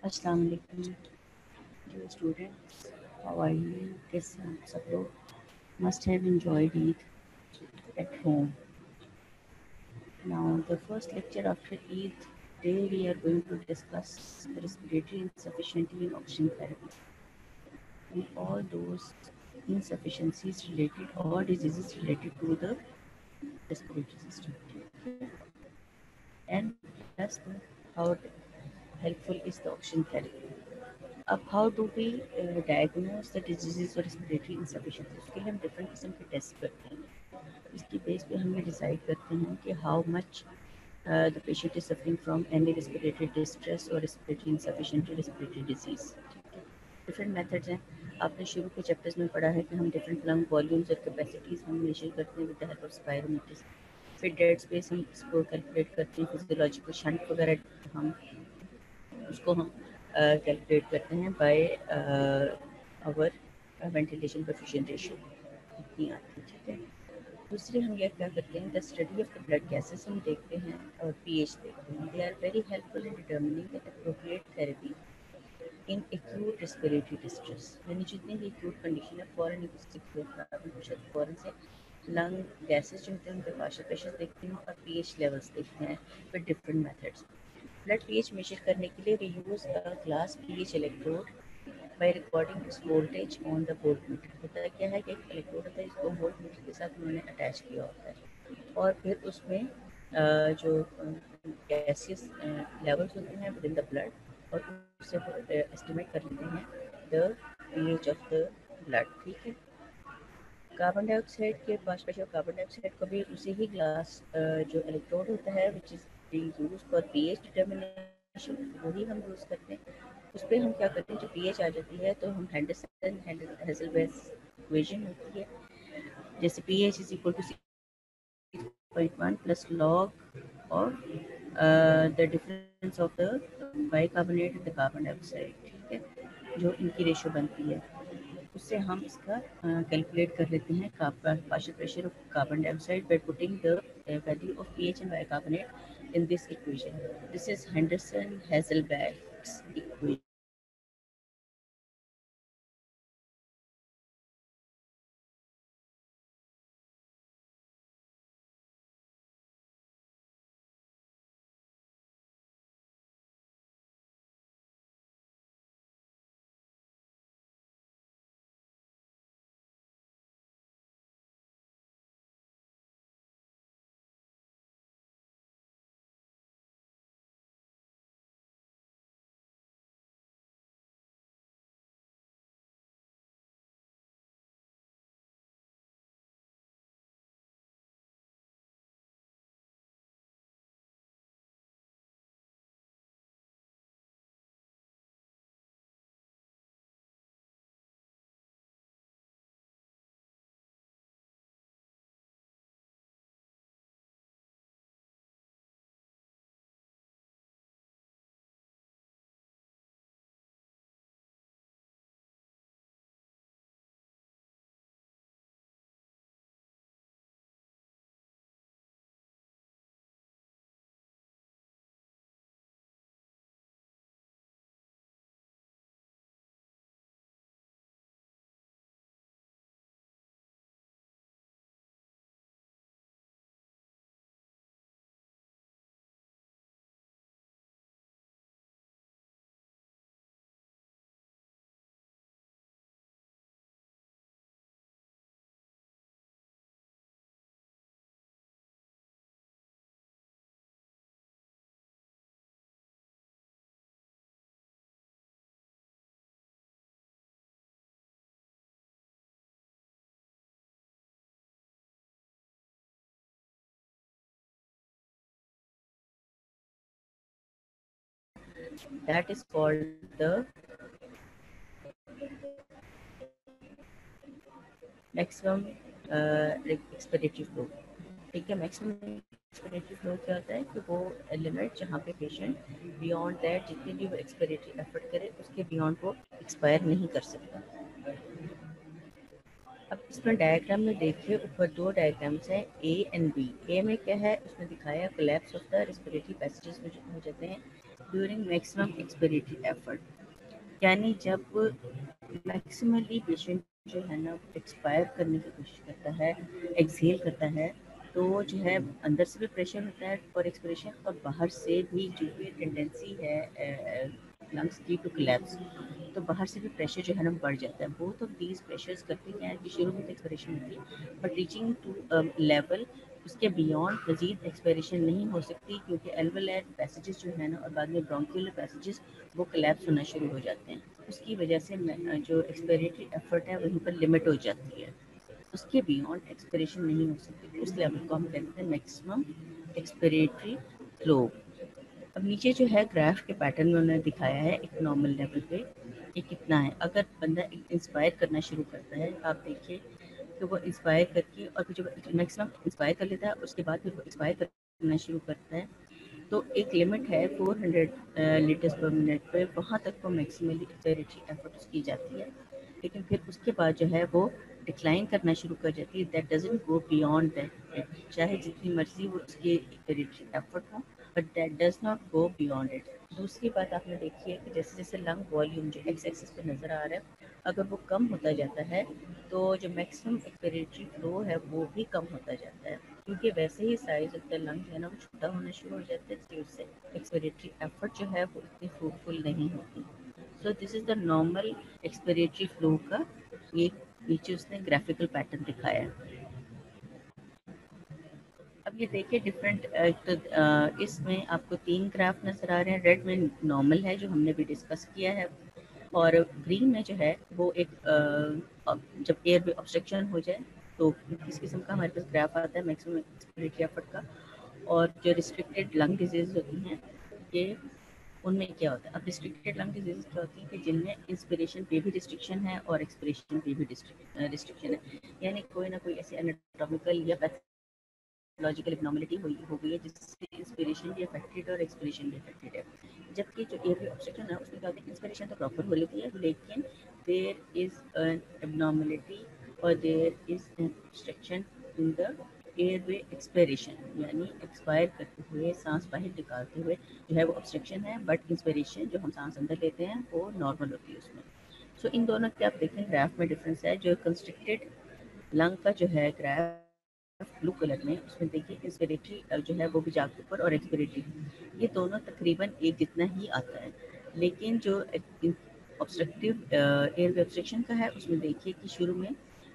अस्सलाम वालेकुम dear students, how are you? कैसे हैं आप सब लोग? Must have enjoyed Eid at home. Now, the first lecture after Eid, today we are going to discuss the respiratory insufficiency in oxygen therapy and all those insufficiencies related or diseases related to the respiratory system. And plus, how helpful is the oxygen therapy? अब how do we diagnose the disease और respiratory insufficiency, उसके लिए हम different किस्म के test करते हैं। इसकी बेस पे हम ये डिसाइड करते हैं कि how much the patient is suffering from any respiratory distress और रेस्पिरेटरी इंसफिशिएंसी रेस्पिरेटरी डिजीज़। ठीक है, डिफरेंट मेथड्स हैं। आपने शुरू के चैप्टर्स में पढ़ा है कि हम डिफरेंट लंग वॉल्यूम्स और कैपेसिटीज़ हम मेजर करते हैं विद द हेल्प ऑफ स्पायरोमीटर्स। फिर डेड स्पेस हम इसको कैलकुलेट करते हैं, फिजियोलॉजिकल शंट वगैरह हम उसको हम कैलकुलेट करते हैं by our ventilation coefficient ratio इतनी आती है। ठीक है, दूसरी हम ये क्या करते हैं, the study of the blood gases हम देखते हैं और पीएच देखते हैं। They are very helpful in determining the appropriate therapy in acute respiratory distress, यानी जितनी भी एक्यूट कंडीशन है फ़ौरन ही उससे क्योर कराना, फ़ौरन से लंग गैसेस जो होते हैं उनके पार्शियल प्रेशर देखते हैं और पीएच लेवल्स देखते हैं with different methods. Blood pH measure करने के लिए we use a glass pH electrode by recording its voltage on the voltmeter. होता है क्या है कि एक इलेक्ट्रोड होता है जिसको वोल्टमीटर के साथ उन्होंने अटैच किया होता है और फिर उसमें जो गैसियस लेवल्स होते हैं विद इन द ब्लड और उससे वो एस्टिमेट कर लेते हैं the pH of the blood. ठीक है, कार्बन डाइऑक्साइड के पास प्रेशर कार्बन डाइऑक्साइड को भी उसी ही ग्लास जो इलेक्ट्रोड होता है which is being used for pH determination, वही हम यूज़ करते हैं। उस पर हम क्या करते हैं, जो पीएच आ जाती है तो हम हेंडरसन हेज़लबर्ग इक्वेशन होती है, जैसे pH is equal to 6.1 plus log of the difference of the bicarbonate and the carbon dioxide. ठीक है, जो इनकी रेशो बनती है उससे हम इसका कैलकुलेट कर लेते हैं partial pressure of carbon dioxide by putting the value of pH and bicarbonate in this equation. This is Henderson Hasselbalch's equation. That is called the maximum expiratory flow. ठीक है, मैक्सिमम एक्सपेरेटरी फ्लो क्या होता है कि वो limit जहाँ पे patient beyond that जितनी भी वो एक्सपेरेटरी एफर्ट करे उसके बियॉन्ड वो एक्सपायर नहीं कर सकता। अब इसमें डायग्राम में देखिए, ऊपर दो डायग्राम्स हैं ए एंड बी। ए में क्या है, उसमें दिखाया collapse of the respiratory passages हो जाते हैं ड्यूरिंग मैक्सिमम एक्सपिरेटरी एफर्ट, यानी जब मैक्सिमली पेशेंट जो है ना एक्सपायर करने की कोशिश करता है, एक्सहेल करता है, तो जो है अंदर से भी प्रेशर होता है और एक्सपिरेशन, और बाहर से भी जो भी टेंडेंसी है लंग्स की टू कोलैप्स, तो बाहर से भी प्रेशर जो है ना बढ़ जाता है। बोथ ऑफ दीज प्रेशर्स करते क्या है कि शुरू में तो एक्सपिरेशन होती है, बट रीचिंग टू लेवल उसके बियॉन्ड मजीद एक्सपेरेशन नहीं हो सकती, क्योंकि एल्वेोलायर पैसेजेस जो है ना और बाद में ब्रोंकियोलर पैसेजेस वो कोलैप्स होना शुरू हो जाते हैं। उसकी वजह से जो एक्सपेरेटरी एफर्ट है वहीं पर लिमिट हो जाती है, उसके बियॉन्ड एक्सपिरेशन नहीं हो सकती। उस लेवल को हम कहते हैं मैक्सिमम एक्सपिरेटरी फ्लो। अब नीचे जो है ग्राफ के पैटर्न में उन्होंने दिखाया है एक नॉर्मल लेवल पे ये कितना है। अगर बंदा इंस्पायर करना शुरू करता है, आप देखिए कि वो इंस्पायर करके और फिर जब मैक्सिमम इंस्पायर कर लेता है उसके बाद फिर वो एक्सपायर करना शुरू करता है, तो एक लिमिट है 400 लीटर्स पर मिनट पे, वहाँ तक वो मैक्सिमली एक्सपिरेटरी एफर्ट की जाती है। लेकिन फिर उसके बाद जो है वो डिक्लाइन करना शुरू कर जाती है, that doesn't go beyond that, चाहे जितनी मर्जी वो उसकी एक्सपिरेटरी एफर्ट हो, but that does not go beyond it. दूसरी बात आपने देखी है कि जैसे जैसे लंग वॉल्यूम जो एक्स एक्सिस पे नज़र आ रहा है, अगर वो कम होता जाता है तो जो मैक्सिमम एक्सपिरेटरी फ्लो है वो भी कम होता जाता है, क्योंकि वैसे ही साइज ऑफ द लंग जो है ना वो छोटा होना शुरू हो जाता है, तो उससे एक्सपिरेटरी एफर्ट जो है वो इतनी फ्रूटफुल नहीं होती। So this is the normal expiratory flow का एक नीचे उसने ग्राफिकल पैटर्न दिखाया है। अब ये देखिए डिफरेंट, तो इसमें आपको 3 ग्राफ नज़र आ रहे हैं। रेड में नॉर्मल है जो हमने भी डिस्कस किया है, और ग्रीन में जो है वो एक जब एयर में ऑब्स्ट्रक्शन हो जाए तो इस किस्म का हमारे पास ग्राफ आता है मैक्सिमम एक्सपिरेटरी एफर्ट का। और जो रिस्ट्रिक्टेड लंग डिजीज होती हैं ये, उनमें क्या होता है, अब रिस्ट्रिक्टेड लंग डिजीज क्या होती है कि जिनमें इंस्पिरेशन पे भी रिस्ट्रिक्शन है और एक्सपिरेशन पे भी रिस्ट्रिक्शन है, यानी कोई ना कोई ऐसी एनाटॉमिकल या लॉजिकल एबनॉर्मलिटी हो गई है जिससे इंस्पिरेशन भी अफेक्टेड और एक्सपिरेशन भी अफेक्टेड है। जबकि जो एयर ऑब्स्ट्रक्शन है उसमें क्या होता है, इंस्पिरेशन तो प्रॉपर हो रही होती है, लेकिन देयर इज एन एबनॉर्मलिटी और there is an obstruction in the airway expiration, यानी एक्सपायर करते हुए सांस बाहर निकालते हुए जो है वो ऑब्स्ट्रक्शन है, बट इंस्पिरेशन जो हम सांस अंदर लेते हैं वो नॉर्मल होती है उसमें। सो इन दोनों के आप देखें ग्राफ में डिफरेंस है। जो कंस्ट्रिक्टेड लंग का जो है ग्राफ ब्लू कलर में, उसमें देखिए इंस्पिरेटरी जो है वो भी जाके ऊपर और एक्सपिरेटरी, ये दोनों तकरीबन एक जितना ही आता है। लेकिन जो ऑब्स्ट्रक्टिव एयर ऑब्स्ट्रक्शन का है उसमें देखिए कि शुरू में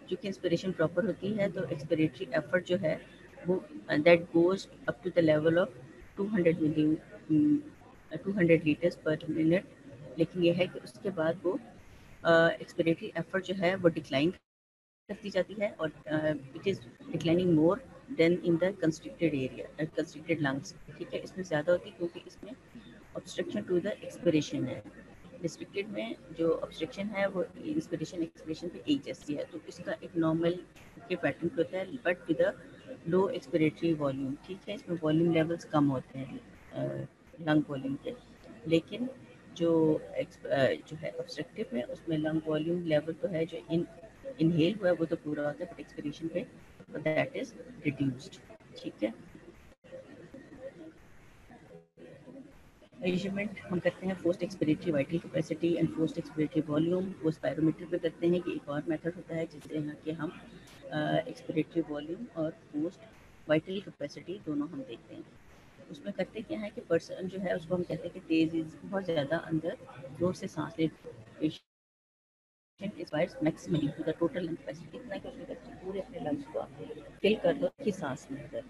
चूँकि इंस्पिरेशन प्रॉपर होती है तो एक्सपिरेटरी एफर्ट जो है वो that goes up to the level of 200 milli 200 litres per minute. लेकिन यह है कि उसके बाद वो एक्सपिरेटरी एफर्ट जो है वो डिक्लाइन करती जाती है, और it is declining more then in the constricted area, constricted lungs. ठीक है, इसमें ज़्यादा होती है क्योंकि इसमें ऑब्स्ट्रक्शन टू द एक्सपिरेशन है। रिस्ट्रिक्टेड में जो ऑब्स्ट्रक्शन है वो इंस्पिरेशन एक्सपिरेशन पे एक जैसी है, तो इसका एक नॉर्मल के पैटर्न पे होता है but with a low expiratory volume. ठीक है, इसमें वॉल्यूम लेवल्स कम होते हैं लंग वॉल्यूम के, लेकिन जो जो है ऑब्स्ट्रक्टिव में उसमें लंग वॉल्यूम लेवल तो है, जो इनहेल हुआ है वो तो पूरा होता है, बट एक्सपिरेशन पे दैट इज रिड्यूस्ड। ठीक है, मेजरमेंट हम करते हैं post expiratory vital capacity and post expiratory volume, वो स्पायरोमीटर पे करते हैं। कि एक और मेथड होता है जिससे यहाँ कि हम एक्सपिरेटरी वॉल्यूम और पोस्ट वाइटल कैपेसिटी दोनों हम देखते हैं। उसमें करते क्या है कि पर्सन जो है उसको हम कहते हैं कि तेज बहुत ज़्यादा अंदर जोर से सांस ले, inspires maximally to the total lung capacity, इतना कि उसमें कहते हैं पूरे अपने लंग्स को फिल कर दो कि सांस में कर,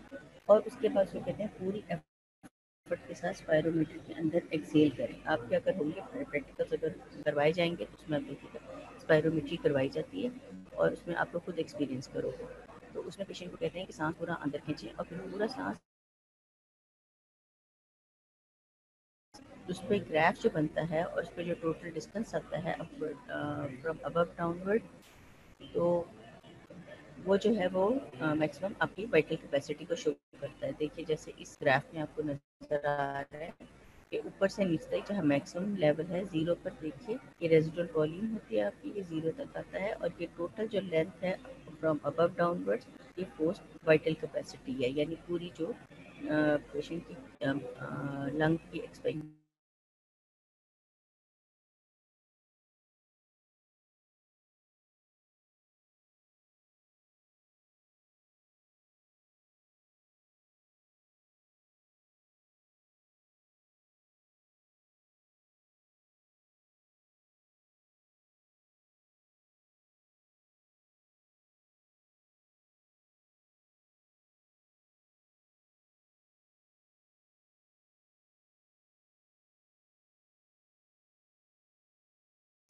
और उसके बाद उसको कहते हैं पूरी एफर्ट के साथ स्पायरोमीटर के अंदर एक्सेल करें। आप क्या करोगे, प्रैक्टिकल्स अगर करवाए जाएंगे तो उसमें आप देखिएगा स्पायरोमेट्री करवाई जाती है और उसमें आप लोग खुद एक्सपीरियंस करोगे। तो उसमें पेशेंट को कहते हैं कि सांस पूरा अंदर खींचें और फिर पूरा सांस, उस पर ग्राफ जो बनता है और उस पर जो टोटल डिस्टेंस आता है अपवर्ड फ्रॉम अबव डाउनवर्ड, तो वो जो है वो मैक्सिमम आपकी वाइटल कैपेसिटी को शो करता है। देखिए जैसे इस ग्राफ में आपको नज़र आ रहा है कि ऊपर से नीचे तक जहाँ मैक्सिमम लेवल है ज़ीरो पर, देखिए ये रेजिडुअल वॉल्यूम होती है आपकी, ये ज़ीरो तक आता है, और ये टोटल जो लेंथ है फ्रॉम अबव डाउनवर्ड्स ये पोस्ट वाइटल कैपेसिटी है, यानी पूरी जो पेशेंट की लंग की एक्सपेंशन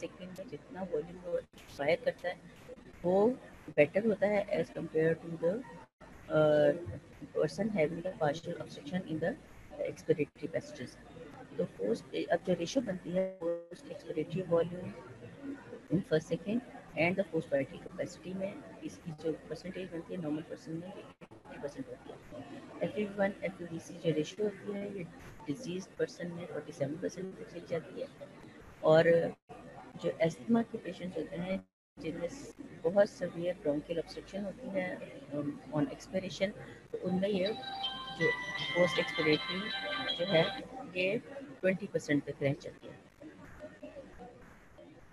सेकेंड में जितना वॉल्यूम वो एक्सपायर करता है वो बेटर होता है as compare to the person having the partial obstruction in the expiratory passages. तो पोस्ट अब जो रेशो बनती है post expiratory volume in first second and the post vital capacity में इसकी जो परसेंटेज बनती है नॉर्मल पर्सन में 80% होती है। FEV1 FEVC जो रेशो होती है ये डिजीज पर्सन में 47% तक चली जाती है। और जो एस्थमा के पेशेंट्स होते हैं जिनमें बहुत सवियर ब्रोंकियल ऑब्स्ट्रक्शन होती है ऑन एक्सपिरेशन, तो उनमें ये जो पोस्ट एक्सपिरेटरी जो है ये 20% तक रह जाती है।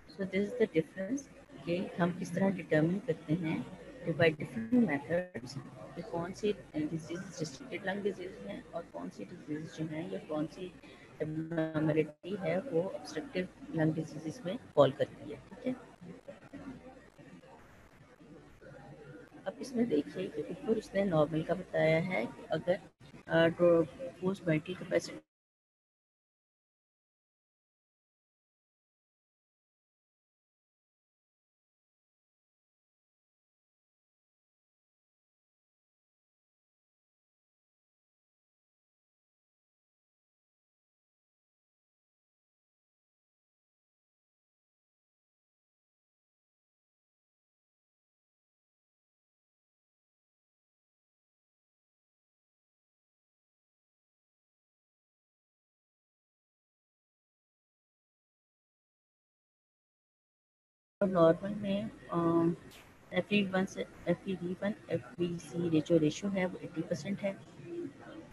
So this is the difference कि हम किस तरह डिटर्मिन करते हैं बाय डिफरेंट मेथड्स कि कौन सी डिजीज रिस्ट्रिक्टेड लंग डिजीज है और कौन सी डिजीज जो है या कौन सी एबनॉर्मलिटी है वो ऑब्स्ट्रक्टिव लंग डिजीज में फॉल करती है। ठीक है, अब इसमें देखिए कि ऊपर उसने नॉर्मल का बताया है कि अगर पोस्ट वाइटल कैपेसिटी और नॉर्मल में FEV1 से FEV1 FVC रेशो है वो 80% है।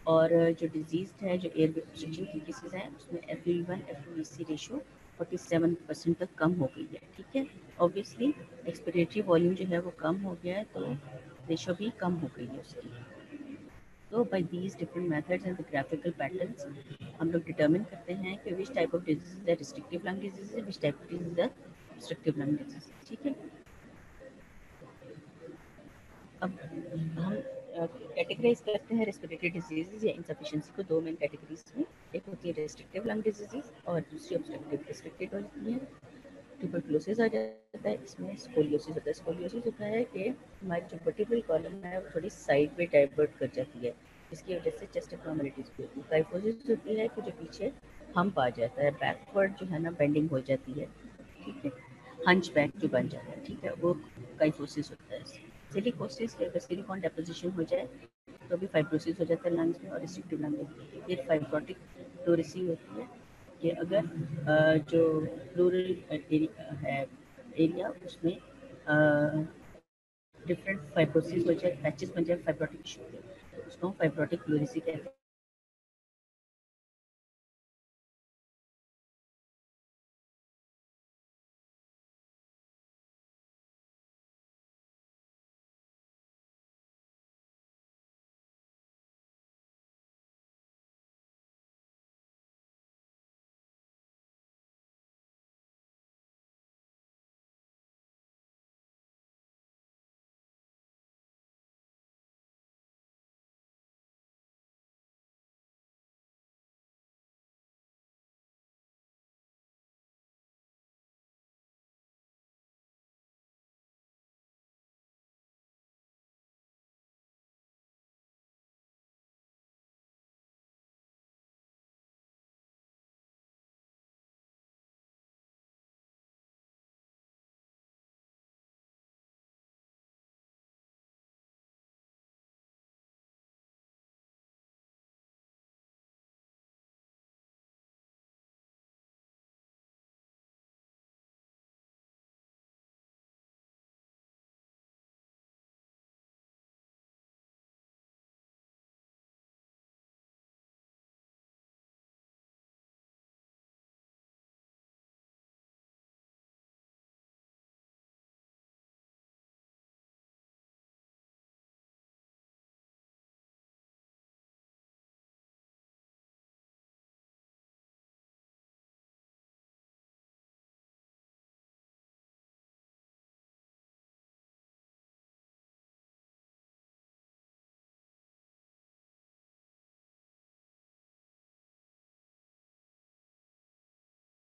और जो डिजीज है जो एयर ऑब्स्ट्रक्शन की केसेस हैं उसमें FEV1 FVC रेशो 47% तक कम हो गई है। ठीक है, ऑब्वियसली एक्सपिरेटरी वॉल्यूम जो है वो कम हो गया है तो रेशो भी कम हो गई है उसकी। तो by these different methods and the graphical patterns हम लोग डिटर्मिन करते हैं कि which type of disease is the restrictive lung disease है, which type of disease is the obstructive lung disease. ठीक है, अब हम कैटेगराइज करते हैं रेस्पिरेटरी डिजीजेज या इनसफिशिएंसी को दो मेन कैटेगरीज में। एक होती है रेस्ट्रिक्टिव लंग डिजीजेज और दूसरी ऑब्स्ट्रक्टिव। रेस्ट्रिक्टेड होती है ट्यूबरकुलोसिस आ जाता है, इसमें स्कोलियोसिस होता है। स्कोलियोसिस होता है कि हमारी जो वर्टिब्रल कॉलम है वो थोड़ी साइड में डाइवर्ट कर जाती है, इसकी वजह से चेस्ट एब्नॉर्मलिटीज भी होती है। काइफोसिस होती है कि जो पीछे हम्प आ जाता है, बैकवर्ड जो है ना बेंडिंग हो जाती है। ठीक है, हंच बैक जो बन जाता है, ठीक है, वो काइफोसिस होता है। सिलिकोसिस के अगर सिलिकॉन डेपोजिशन हो जाए तो भी फाइब्रोसिस हो जाता है लंग्स में और रिस्ट्रिक्टिव लंग होती है। फिर फाइब्रोटिक प्लोरेसी होती है कि अगर जो प्लूरल एरिया है एरिया उसमें डिफरेंट फाइब्रोसिस हो जाए, पैचेस बन जाए फाइब्रोटिक टिश्यू के, तो उसको हम फाइब्रोटिक प्लूरेसी कहते हैं।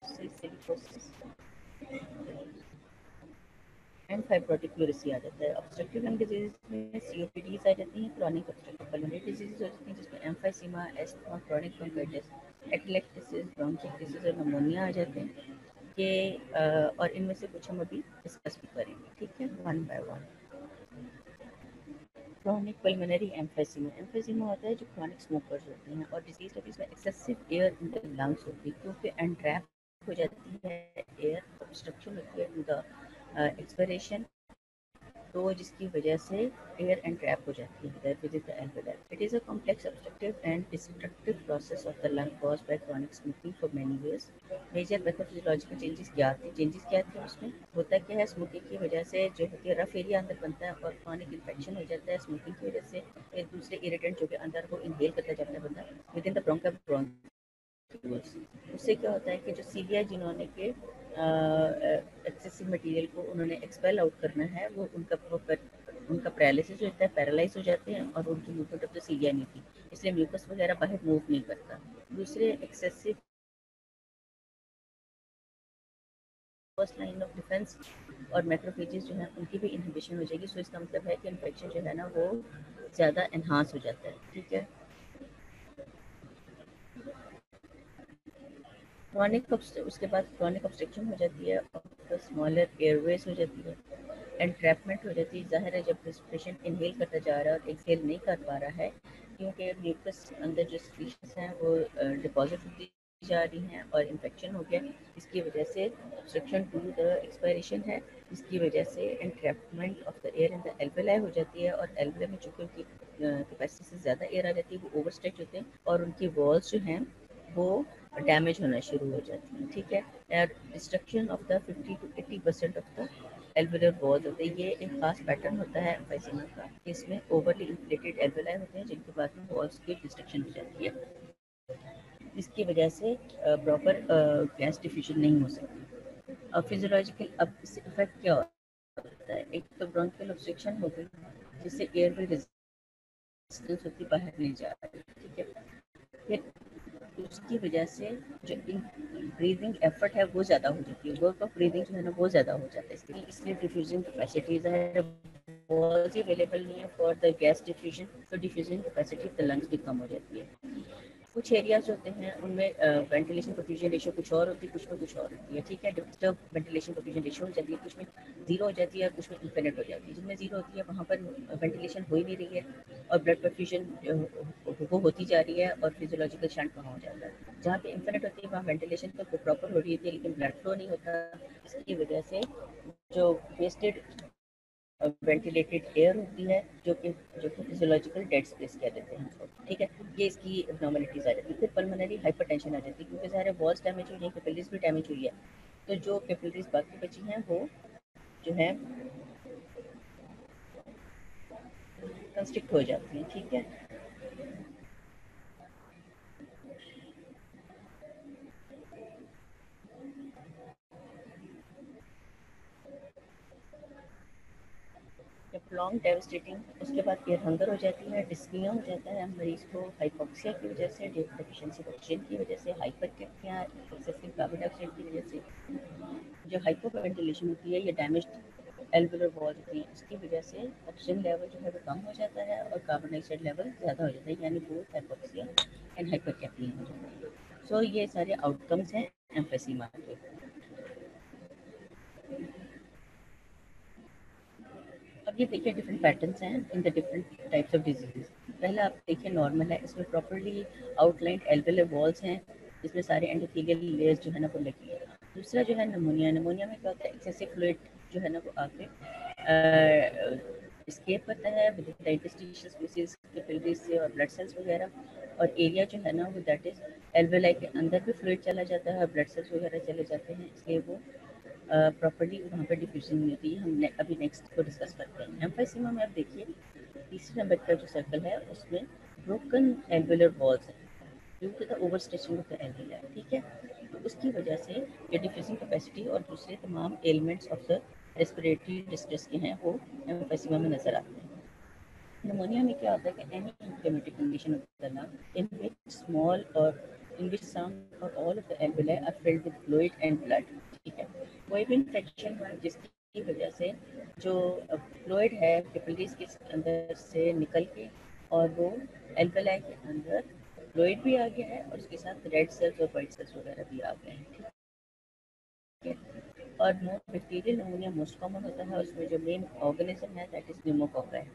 सिलिकोसिस एंड फाइब्रोटिक प्लूरेसी आ जाता है। ऑब्स्ट्रक्टिव लंग डिजीज में सीओपीडीज आ जाती हैं, क्रॉनिक ऑब्स्ट्रक्टिव पल्मोनरी डिजीज हो जाती हैं जिसमें एम्फाइसीमा, एस्थमा, क्रॉनिक ब्रोंकाइटिस, एटलेक्टिसिस, ब्रोंकिटिस और निमोनिया आ जाते हैं। ये और इनमें से कुछ हम अभी डिस्कस भी करेंगे, ठीक है, one by one. Chronic pulmonary emphysema, emphysema होता है जो क्रॉनिक स्मोकर्स होते हैं और डिजीज होती है इसमें excessive air in the lungs होती है क्योंकि एंट्रैप हो जाती है एयर, ऑब्स्ट्रक्शन होती है इन द एक्सपिरेशन, तो जिसकी वजह से एयर एंड ट्रैप हो जाती है with the alveoli. It is a complex obstructive and destructive process of the lung caused by chronic smoking for many years. Major pathophysiological changes क्या थे उसमें होता क्या है, स्मोकिंग की वजह से जो होती है रफ एरिया अंदर बनता है और क्रॉनिक इन्फेक्शन हो जाता है स्मोकिंग की वजह से। एक दूसरे इरिटेंट जो कि अंदर को इनहेल करता जाता है बंदा विद इन द ब्रोंका, उससे क्या होता है कि जो सीवियर जिन्होंने के एक्सेसिव मटेरियल को उन्होंने एक्सपेल आउट करना है वो उनका पैरालिसिस हो जाता है, पैरालाइज हो जाते हैं और उनकी मूवमेंट ऑफ द सीविया नहीं थी, इसलिए म्यूकस वगैरह बाहर मूव नहीं करता। दूसरे excessive first line of defence और मैक्रोफेजेस जो है उनकी भी इनहिबिशन हो जाएगी, सो इसका मतलब है कि इन्फेक्शन जो है ना वो ज़्यादा एनहांस हो जाता है, ठीक है। क्रॉनिक उसके बाद क्रॉनिक ऑब्स्ट्रक्शन हो जाती है और स्मॉलर एयरवेज हो जाती है, एंट्रैपमेंट हो जाती है। ज़ाहिर है जब पेशेंट इनहेल करता जा रहा है और एक्सहेल नहीं कर पा रहा है क्योंकि म्यूकस अंदर जो स्पीशीज हैं वो डिपॉजिट होती जा रही हैं और इन्फेक्शन हो गया, इसकी वजह से ऑब्स्ट्रक्शन टू द एक्सपायरेशन है, इसकी वजह से entrapment of the air in the alveoli हो जाती है और एल्वेलाई में चूँकि उनकी कैपेसिटी से ज़्यादा एयर आ जाती है वो ओवरस्ट्रेच होते हैं और उनकी वॉल्स जो हैं वो डैमेज होना शुरू हो जाती हैं, ठीक है। Destruction of the 50 to 80% of the alveolar walls होते हैं, ये एक खास पैटर्न होता है एम्फाइसीमा का, इसमें ओवरली इन्फ्लेटेड एल्वेलाई होते हैं जिनके बाद में वॉल्स की डिस्ट्रक्शन हो जाती है, इसकी वजह से प्रॉपर गैस डिफ्यूजन नहीं हो सकती। अब फिजियोलॉजिकल अब इससे इफेक्ट क्या होता है, एक तो ब्रोंकियल ऑब्स्ट्रक्शन हो गई जिससे एयर में रेजिस्टेंस होती बाहर नहीं जा रही, ठीक है। फिर उसकी वजह से जो ब्रीदिंग एफर्ट है वो ज़्यादा हो जाती है, वर्क ऑफ ब्रीदिंग जो है ना वो ज़्यादा हो जाता है, इसलिए डिफ्यूजन कैपेसिटी है वॉल्स अवेलेबल नहीं है फॉर द गैस डिफ्यूजन, तो diffusion capacity of the lungs भी कम हो जाती है। कुछ एरियाज होते हैं उनमें वेंटिलेशन परफ्यूजन रेशियो कुछ और होती है, कुछ में कुछ और होती है, ठीक है। डिस्टर्ब वेंटिलेशन परफ्यूजन रेशियो हो जाती है, कुछ में जीरो हो जाती है, कुछ में इन्फिनिट हो जाती है। जिनमें जीरो होती है वहाँ पर वेंटिलेशन हो ही नहीं रही है और ब्लड परफ्यूजन वो होती जा रही है और फिजियोलॉजिकल शंट वहाँ हो जाता है। जहाँ पे इन्फिनिट होती है वहाँ वेंटिलेशन तो प्रॉपर हो रही होती है लेकिन ब्लड फ्लो नहीं होता, इसकी वजह से जो वेस्टेड वेंटिलेटेड एयर होती है जो कि फिजियोलॉजिकल डेड स्पेस कह देते हैं हमको, ठीक है। ये इसकी एब्नॉर्मलिटीज आ जाती है। फिर पल्मोनरी हाइपरटेंशन आ जाती है क्योंकि सारे वॉल्स डैमेज हुई हैं, कैपिलरीज भी डैमेज हुई है, तो जो कैपिलरीज बाकी बची हैं वो जो है कंस्ट्रिक्ट हो जाती हैं, ठीक है। जब लॉन्ग डेवस्टेटिंग उसके बाद फिर हंगर हो जाती है, डिस्निया हो जाता है मरीज को हाइपोक्सिया की वजह से, डेफिशिएंसी ऑक्सीजन की वजह से, हाइपरकेमिया, एक्सेसिव कार्बन डाइऑक्साइड की वजह से, जो हाइपोवेंटिलेशन होती है या डैमेज एल्वेलर वॉल होती है इसकी वजह से ऑक्सीजन लेवल जो है वो कम हो जाता है और कार्बन डाइऑक्साइड लेवल ज़्यादा हो जाता है, यानी बोथ हाइपोक्सिया एंड हाइपरकेमिया हो जाता है। सो ये सारे आउटकम्स हैं एम्फेसीमा के। अब ये देखिए डिफरेंट पैटर्न्स हैं in the different types of disease. पहला आप देखिए नॉर्मल है, इसमें प्रॉपरली आउटलाइंड एल्वेलर वॉल्स हैं, इसमें सारे एंडोथेलियल लेयर्स जो है ना वो लगी है। दूसरा जो है नमोनिया, नमोनिया में क्या होता है एक्सेसिव फ्लूइड जो है ना वो आके स्केप करता है with the interstitial spaces capillaries से और ब्लड सेल्स वगैरह, और एरिया जो है ना वो दैट इज एल्वेलाई के अंदर भी फ्लूइड चला जाता है, ब्लड सेल्स वगैरह चले जाते हैं, इसलिए वो प्रॉपर्ली वहाँ पर डिफ्यूजन नहीं होती है। हम अभी नेक्स्ट को डिस्कस करते हैं। एम्फाइसीमा में आप देखिए तीसरे नंबर का जो सर्कल है उसमें ब्रोकन एल्वेलर वॉल्स है due to the overstretching of the alveoli, ठीक है। तो उसकी वजह से ये डिफ्यूजिंग कैपेसिटी और दूसरे तमाम elements of the respiratory distress के हैं वो एम्फाइसीमा में नजर आते हैं। निमोनिया में क्या होता है कि any inflammatory condition of the lung in which small और in which some or all of the alveoli are filled with fluid and blood, ठीक है, कोई भी इन्फेक्शन हो जिसकी वजह से जो फ्लूइड है कैपिलरीज के अंदर से निकल के और वो एल्वेलाई के अंदर फ्लूइड भी आ गया है और उसके साथ रेड सेल्स और वाइट सेल्स वगैरह भी आ गए हैं, ठीक है। और बैक्टीरियल नमूनिया मोस्ट कॉमन होता है, उसमें जो मेन ऑर्गेनिज्म है दैट इज न्यूमोकोकाई।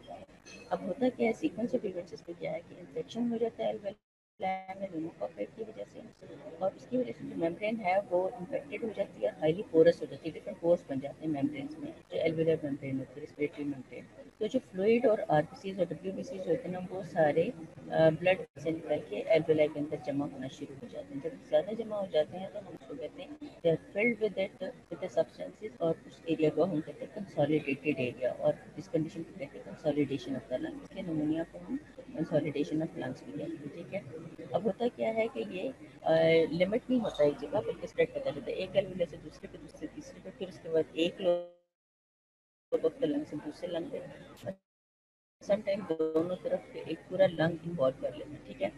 अब होता क्या है, सीक्वेंस ऑफ इवेंट्स इसमें क्या है कि इन्फेक्शन हो जाता है एल्वेलाई में न्यूमोकोकाई की वजह से, और उसकी वजह से जो मेम्ब्रेन है वो इन्फेक्टेड हो जाती है, हाईली पोरस हो जाती है, डिफरेंट पोर्स बन जाते हैं मेम्ब्रेन्स में, जो एल्वेलर मेम्ब्रेन होती है, रेस्पिरेटरी मेम्ब्रेन। तो जो फ्लूइड और आरबीसीज और डब्ल्यूबीसीज होते हैं ना, वो सारे ब्लड से निकल के एल्वेलाई के अंदर जमा होना शुरू हो जाते हैं। जब ज़्यादा जमा हो जाते हैं तो हम उसको कहते हैं they are filled with it with the substances, और उस एरिया को हम कहते हैं कंसोलिडेटेड एरिया, और इस कंडीशन को कहते हैं कंसोलिडेशन ऑफ द लंग। इसके नमूनिया को हम कंसोलिडेशन ऑफ लंग्स भी कहते हैं, ठीक है। अब होता क्या है कि ये लिमिट नहीं होता एक जगह पर, स्प्रेड करता रहता है एक एल्वेलर से दूसरे पे, दूसरे तीसरे पे, फिर उसके बाद एक लोब ऑफ द लंग से दूसरे लंग पे, समटाइम दोनों तरफ के एक पूरा लंग इन्वॉल्व कर लेते हैं, ठीक है।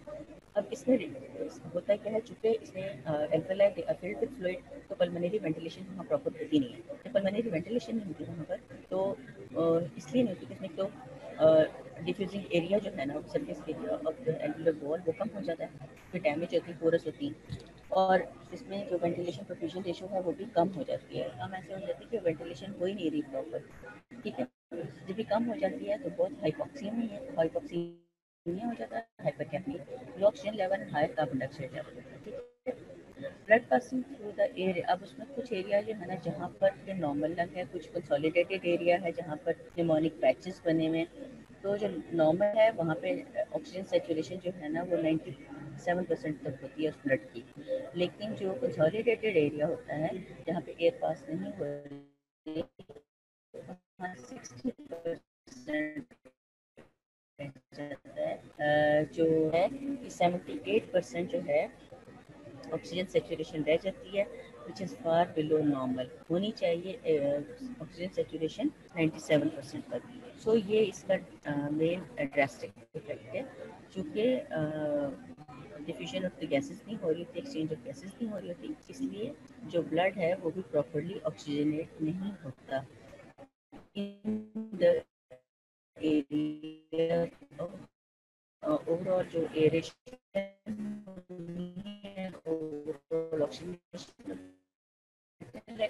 अब इसमें होता क्या है, चूंकि इसमें एल्वेलाई फिल्ड विद फ्लूइड, तो पल्मोनरी वेंटिलेशन वहाँ प्रॉपर होती नहीं है। जब पल्मोनरी वेंटिलेशन नहीं होती वहाँ पर, तो इसलिए नहीं होती कि इसमें तो डिफ्यूजिंग एरिया जो है ना, surface area of the alveolar wall वो कम हो जाता है, फिर डैमेज होती है, पोरस होती है, और इसमें जो वेंटिलेशन परफ्यूजन रेशो है वो भी कम हो जाती है, कम ऐसे हो जाती है कि वेंटिलेशन हो ही नहीं रही प्रॉपर, ठीक है। जब भी कम हो जाती है तो बहुत हाइपोक्सीमिया है, हाइपोक्सीमिया हो जाता है, hypercapnia, low oxygen level, higher carbon dioxide level, ठीक है। Blood passing through the air, अब उसमें कुछ एरिया जो है ना जहाँ पर नॉर्मल लंग है, कुछ कंसोलिडेटेड एरिया है जहाँ पर निमोनिक पैचेस बने हुए हैं। तो जो नॉर्मल है वहाँ पे ऑक्सीजन सेचुरेशन जो है ना वो 97% तक होती है उस ब्लड की, लेकिन जो कंसोलिडेटेड एरिया होता है जहाँ पे एयर पास नहीं हो रही, वहाँ 60% रह जाता है, जो है कि 78% जो है ऑक्सीजन सेचुरेशन रह जाती है, which is far below normal. होनी चाहिए ऑक्सीजन सेचुरेशन 97% तक। सो ये इसका मेन ड्रास्टिक इफेक्ट है, चूँकि डिफ्यूजन ऑफ द गैसेस नहीं हो रही होती, एक्सचेंज ऑफ गैसेस नहीं हो रही होती, इसलिए जो ब्लड है वो भी प्रॉपरली ऑक्सीजनेट नहीं होता in the area of overall जो एरेशन है, ओवरऑल ऑक्सीजन है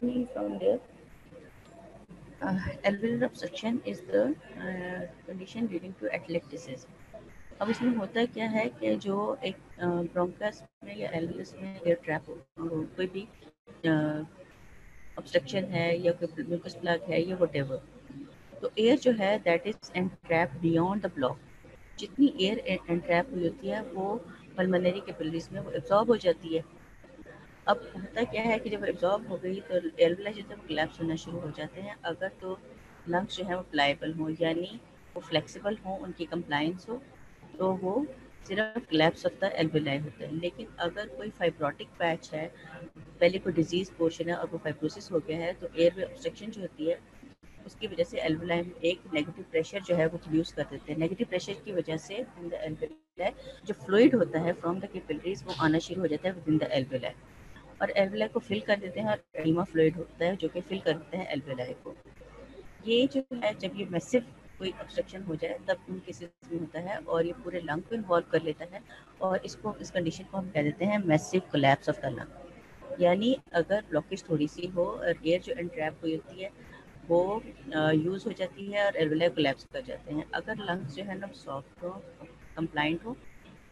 from there, alveolar obstruction is the condition leading to atelectasis. अब इसमें होता क्या है कि जो एक ब्रोंकस में या एल्वियस में एयर ट्रैप कोई भी ऑब्स्ट्रक्शन है या कोई म्यूकस प्लग है या व्हाटएवर, तो एयर जो है that is entrap beyond the block. जितनी एयर एंट्रैप हुई होती है वो पल्मोनरी कैपिलरीज में वो एब्जॉर्ब हो जाती है। अब होता क्या है कि जब एब्जॉर्ब हो गई तो एल्वेलाई जो है वो कोलैप्स होना शुरू हो जाते हैं। अगर तो लंग्स जो है वो प्लाएबल हो यानी वो फ्लेक्सिबल हो, उनकी कंप्लायंस हो, तो वो सिर्फ कोलैप्स ऑफ द एल्वेलाई होता है। लेकिन अगर कोई फाइब्रोटिक पैच है, पहले कोई डिजीज पोर्शन है और वो फाइब्रोसिस हो गया है, तो एयरवे ऑब्स्ट्रक्शन जो होती है उसकी वजह से एल्वेलाई में एक नेगेटिव प्रेशर जो है वो प्रोड्यूस कर देते हैं। नेगेटिव प्रेशर की वजह से इन द एल्वेलाई जो फ्लूइड होता है फ्रॉम द कैपिलरीज वो आना शुरू हो जाता है विद इन द एल्वेलाई, और एल्वेलाई को फिल कर देते हैं और एडिमा फ्लूइड होता है जो कि फिल कर देते हैं एल्वेलाई को। ये जो है जब ये मैसिव कोई ऑब्स्ट्रक्शन हो जाए तब इन केसेस में होता है और ये पूरे लंग को इन्वॉल्व कर लेता है, और इसको इस कंडीशन को हम कह देते हैं massive collapse of the lung. यानी अगर ब्लॉकेज थोड़ी सी हो और एयर जो एंट्रैप हुई होती है वो यूज़ हो जाती है और एल्वेलाई कोलैप्स कर जाते हैं। अगर लंग्स जो है ना सॉफ्ट हो, कंप्लाइंट हो,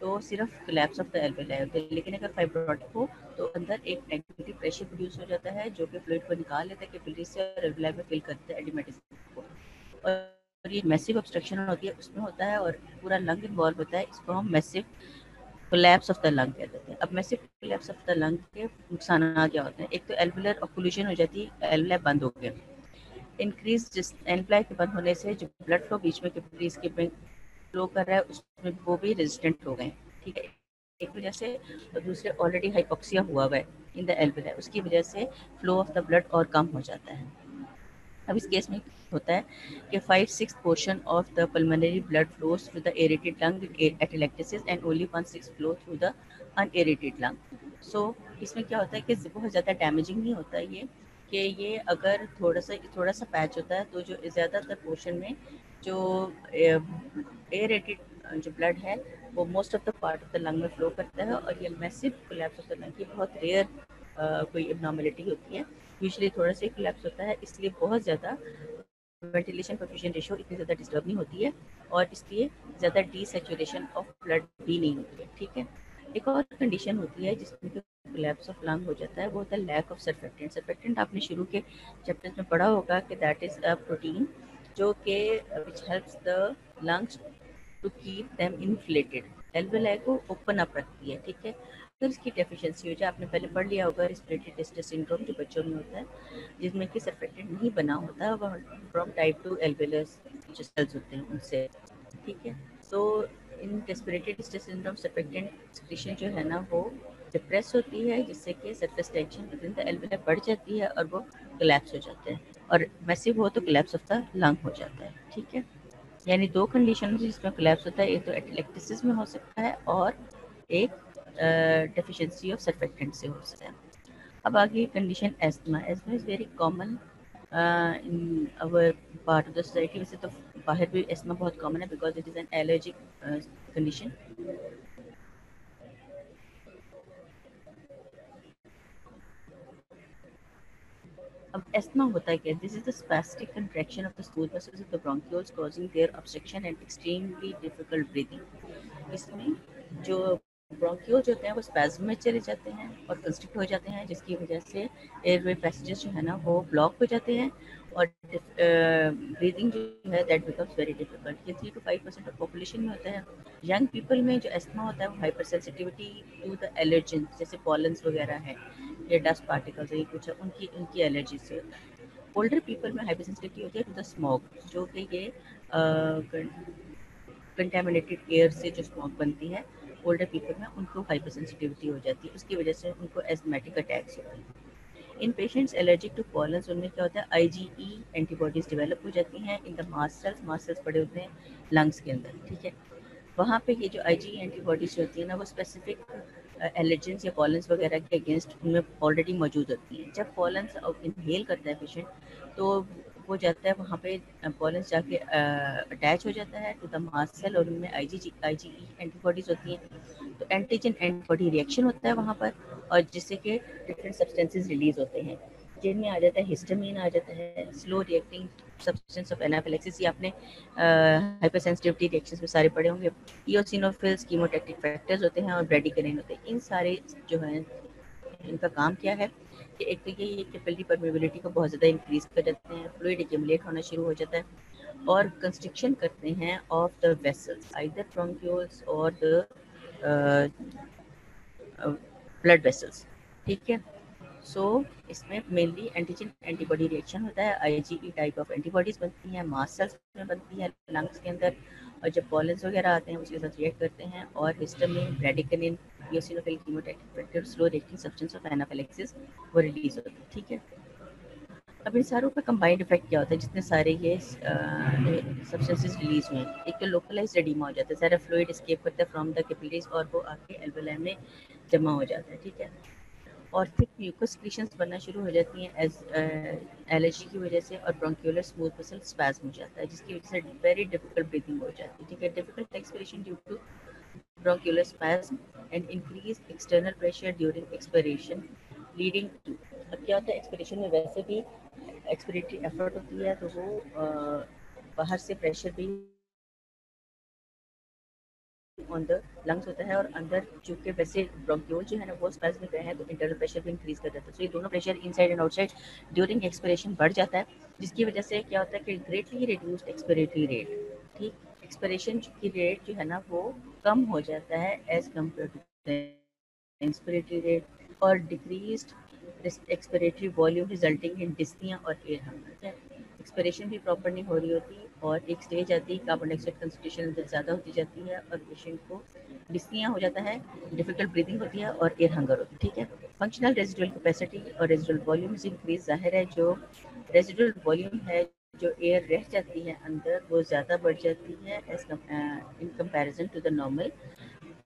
तो सिर्फ कोलैप्स ऑफ द एल्वेलाई होते हैं। लेकिन अगर फाइब्रोटिक हो तो अंदर एक नेगेटिव प्रेशर प्रोड्यूस हो जाता है जो कि फ्लूइड को निकाल लेता है कैपिलरी से और एल्वेलाई में फिल करता है एडिमेटिस को। और ये मैसिव ऑब्स्ट्रक्शन होती है उसमें होता है और पूरा लंग इन्वॉल्व होता है। इसको हम massive collapse of the lung कह देते हैं। अब massive collapse of the lung के नुकसान क्या होते हैं? एक तो एल्वेलर ऑक्लूजन हो जाती है, एल्वेलाई बंद हो गया। इंक्रीज जिस एल्वेलाई के बंद होने से जो ब्लड फ्लो बीच में कैपिलरीज के फ्लो कर रहा है उसमें वो भी रेजिस्टेंट हो गए। ठीक है, एक वजह से, और दूसरे ऑलरेडी हाइपोक्सिया हुआ है इन द एल्वेलाई, उसकी वजह से फ्लो ऑफ द ब्लड और कम हो जाता है। अब इस केस में होता है कि 5/6 portion of the pulmonary blood flows through the aerated lung atelectasis and only 1/6 flow through the unaerated lung. So इसमें क्या होता है कि बहुत ज़्यादा डैमेजिंग नहीं होता ये, कि ये अगर थोड़ा सा पैच होता है तो जो ज़्यादातर पोर्शन में जो एरेटेड जो ब्लड है वो most of the part of the lung में फ्लो करता है। और ये massive collapse of the lung की बहुत रेयर कोई एबनॉर्मलिटी होती है। यूजुअली थोड़ा सा कोलैप्स होता है, इसलिए बहुत ज़्यादा वेंटिलेशन परफ्यूजन रेशो इतनी ज़्यादा डिस्टर्ब नहीं होती है और इसलिए ज़्यादा डीसैचुरेशन ऑफ ब्लड भी नहीं होती है। ठीक है, एक और कंडीशन होती है जिसमें कोलैप्स ऑफ लंग हो जाता है, वो होता है लैक ऑफ सर्फेक्टेंट। सर्फेक्टेंट आपने शुरू के चैप्टर्स में पढ़ा होगा कि दैट इज़ अ प्रोटीन जो कि which helps the lungs to keep them inflated, alveoli को ओपन अप रखती है। ठीक है, अगर इसकी डेफिशिएंसी हो जाए, आपने पहले पढ़ लिया होगा रेस्पिरेटरी डिस्ट्रेस सिंड्रोम जो बच्चों में होता है जिसमें कि सर्फेक्टेंट नहीं बना होता, वह फ्रॉम टाइप 2 एल्वेलस जो सेल्स होते हैं उनसे। ठीक है, तो in respiratory distress syndrome surfactant excretion जो है ना वो डिप्रेस होती है जिससे कि surface tension within the alveoli बढ़ जाती है और वो कोलैप्स हो जाते हैं, और मैसिव हो तो कोलैप्स ऑफ द लंग हो जाता है। ठीक है, यानी दो कंडीशन जिसमें कोलैप्स होता है, एक तो एटेलेक्टिसिस में हो सकता है और एक डेफिशिएंसी ऑफ सर्फेक्टेंट से हो सकता है। अब आगे condition asthma. Asthma is very common in our part of the society. वैसे तो बाहर भी एस्थमा बहुत कॉमन है because it is an allergic condition. अब एस्थमा होता है क्या? This is the specific contraction of the smooth muscles of the bronchioles causing their obstruction and extremely difficult breathing. इसमें जो ब्रोंक्यूल्स होते हैं वो स्पैज्म में चले जाते हैं और कंस्ट्रिक्ट हो जाते हैं, जिसकी वजह से एयरवे पैसेजेस जो है ना वो ब्लॉक हो जाते हैं और ब्रीदिंग जो है दैट बिकम्स वेरी डिफिकल्ट। ये 3 to 5% ऑफ पॉपुलेशन में होता है। यंग पीपल में जो एस्थमा होता है वो hypersensitivity to the allergen जैसे पॉलन्स वगैरह है या डस्ट पार्टिकल्स ये कुछ उनकी उनकी एलर्जी से होता है। ओल्डर पीपल में हाइपर सेंसिटिविटी होती है टू द स्मोक, जो कि ये कंटेमिनेटेड एयर से जो स्मोक बनती है ओल्डर पीपल में उनको हाइपर सेंसिटिविटी हो जाती है, उसकी वजह से उनको एस्थमेटिक अटैक्स होते हैं। इन पेशेंट्स एलर्जिक टू पॉलन्स उनमें क्या होता है आईजीई एंटीबॉडीज डेवलप हो जाती हैं इन द मास्ट सेल्स पड़े होते हैं लंग्स के अंदर। ठीक है, वहाँ पे ये जो आईजीई एंटीबॉडीज होती है ना वो स्पेसिफिक एलर्जेंस या पॉलन्स वगैरह के अगेंस्ट उनमें ऑलरेडी मौजूद होती हैं। जब पॉलन्स इनहेल करता है पेशेंट तो वो जाता है वहाँ पे पॉलन्स जाके अटैच हो जाता है टू द मास्ट सेल और उनमें आईजीई एंटीबॉडीज होती हैं। तो एंटीजन एंटीबॉडी रिएक्शन होता है वहाँ पर और जिससे कि डिफरेंट सब्सटेंसेस रिलीज होते हैं। जिनमें आ जाता है हिस्टामिन, आ जाता है slow reacting substance of anaphylaxis. ये आपने हाइपर सेंसिटिविटी रिएक्शंस में सारे पढ़े होंगे। इओसिनोफिल्स, कीमोटैक्टिक फैक्टर्स होते हैं और ब्रेडिकलिन होते हैं। इन सारे जो हैं इनका काम क्या है कि एक तो ये कैपिलरी परमेबिलिटी को बहुत ज़्यादा इंक्रीज कर देते हैं, फ्लूइड एक्यूमुलेट होना शुरू हो जाता है और कंस्ट्रिक्शन करते हैं of the vessels, either bronchioles और द ब्लड वेसल्स। ठीक है, सो इसमें मेनली एंटीजन एंटीबॉडी रिएक्शन होता है। आईजीई टाइप ऑफ एंटीबॉडीज बनती हैं, मास्ट सेल्स में बनती है लंग्स के अंदर, और जब पॉलन्स वगैरह आते हैं उसके साथ रिएक्ट करते हैं और histamine, bradykinin, eosinophil, chemotactic factor, slow reacting substance of anaphylaxis वो रिलीज होते हैं। ठीक है, अब इन सारों का कंबाइंड इफेक्ट क्या होता है, जितने सारे ये सब्सटेंसेस रिलीज हुए हैं। एक तो लोकलाइज एडिमा हो जाता है, सारा फ्लूइड एस्केप करता है फ्रॉम द कैपिलरीज और वो आके एल्वेलाई में जमा हो जाता है। ठीक है, और थिक म्यूकस सिक्रीशंस बनना शुरू हो जाती हैं एज एलर्जी की वजह से, और ब्रोंक्यूलर स्मूथ मसल स्पैज्म हो जाता है जिसकी वजह से वेरी डिफिकल्ट ब्रीथिंग हो जाती है। ठीक है, difficult expiration due to bronchial spasm and increased external pressure during expiration leading to। अब क्या होता है एक्सपिरेशन में, वैसे भी एक्सपिरेटरी एफर्ट होती है तो वो बाहर से प्रेशर भी ऑन द लंग्स होता है, और अंदर चूंकि वैसे ब्रोंक्यूल जो है ना वो स्पैज्मिक रहे हैं तो इंटरनल प्रेशर भी इंक्रीज कर देता है। तो ये दोनों pressure inside and outside during expiration बढ़ जाता है, जिसकी वजह से क्या होता है कि ग्रेटली रिड्यूस्ड एक्सपिरेटरी रेट। ठीक, एक्सपिरेशन की रेट जो है ना वो कम हो जाता है as compare to inspiratory rate, और decreased expiratory volume resulting in dyspnea और एयर हंगर। एक्सपिरेशन भी प्रॉपर नहीं हो रही होती और एक स्टेज आती है कार्बन डाइऑक्साइड कंसंट्रेशन ज़्यादा होती जाती है और पेशेंट को डिस्निया हो जाता है, डिफिकल्ट ब्रीदिंग होती है और एयर हंगर होती है। ठीक है, फंक्शनल रेजिडुअल कैपेसिटी और रेजिडुअल वॉल्यूम इंक्रीज, जाहिर है जो रेजिडुअल वॉल्यूम है, जो एयर रह जाती है अंदर वो ज़्यादा बढ़ जाती है as in comparison to the normal,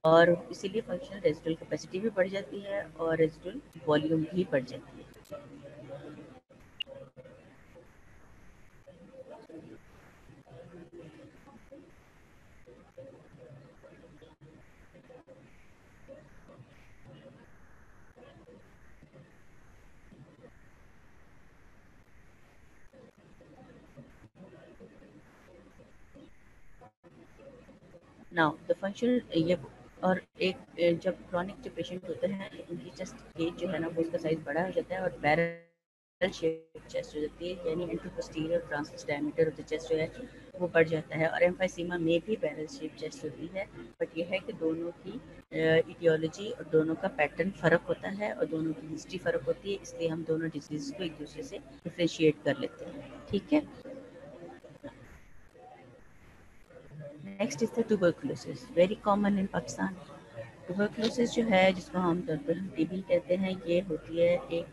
और इसीलिए फंक्शनल रेजिडुअल कैपेसिटी भी बढ़ जाती है और रेजिडुअल वॉल्यूम भी बढ़ जाती है। नाउ द फंक्शनल ये, और एक जब क्रॉनिक जो पेशेंट होते हैं उनकी चेस्ट एज जो है ना वो उसका साइज बड़ा हो जाता है और बैरल शेप चेस्ट हो जाती है, यानी anteroposterior transverse diameter of the chest जो है वो बढ़ जाता है, और एम्फाइसीमा में भी बैरल शेप चेस्ट होती है। बट ये है कि दोनों की इटियोलॉजी और दोनों का पैटर्न फ़र्क होता है और दोनों की हिस्ट्री फ़र्क होती है, इसलिए हम दोनों डिजीज़ को एक दूसरे से डिफ्रेंशिएट कर लेते हैं। ठीक है, next is the tuberculosis, very common in Pakistan. Tuberculosis जो है जिसको हम तौर पर हम टीबी कहते हैं, ये होती है एक